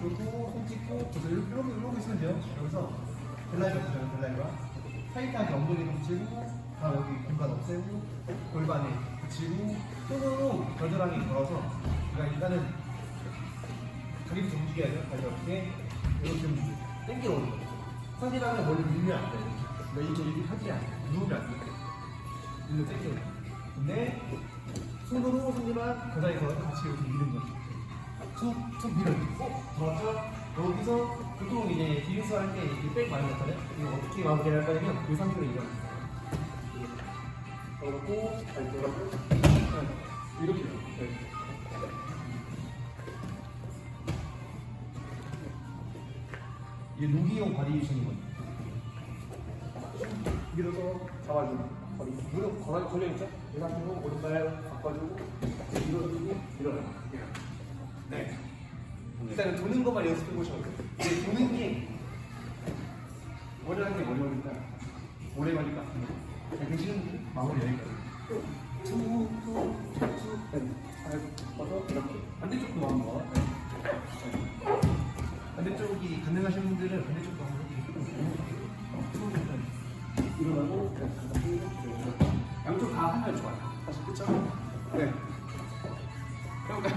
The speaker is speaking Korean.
그리고 손 찍고 이러고 있으면 돼요. 여기서 벨라이가 보잖아요. 벨라이가 타이트하게 엉덩이 붙이고 다 여기 공간 없애고 골반에 붙이고 손으로 겨드랑이 걸어서 그러니까 일단은 다리도 좀 움직여야 돼요. 다리 어떻게 이렇게 좀 당겨 오는 거예요. 상대방을 머리 밀면 안 돼요. 그러니까 이렇게 하지 않아요. 누우면 안 돼요. 일로 당겨 오는 거예요. 근데 손으로 상대방 겨드랑이 걸어서 같이 이렇게 미는 거예요. 툭툭 밀어요. 들어왔죠? 여기서 보통 이제 디펜스 할 때 이렇게 백 많이 넣잖아요. 이거 어떻게 마무리할 거냐면 이 상태로 일어납니다. 걸었고 잘 들어가고 이렇게 해요. 네. 이게 노기용 바리에이션인 거예요. 밀어서 잡아주고 바리 무릎 걸려있죠? 이 상태로 오른발 바꿔주고 밀어주고 밀어요. 네. 일단은 도는 것만 연습해 보셔도 돼요. 이제 도는 게 머리 하는 게 어려우니까 오래 걸릴 것 같은데 잘 되시는 마무리 여기까지. 툭툭툭툭 뻗어 이렇게 반대쪽도 한번. 반대쪽이 가능하신 분들은 반대쪽도 한번 일어나고 양쪽 다 하면 좋아요. 다시 끝장. 네. 그러니까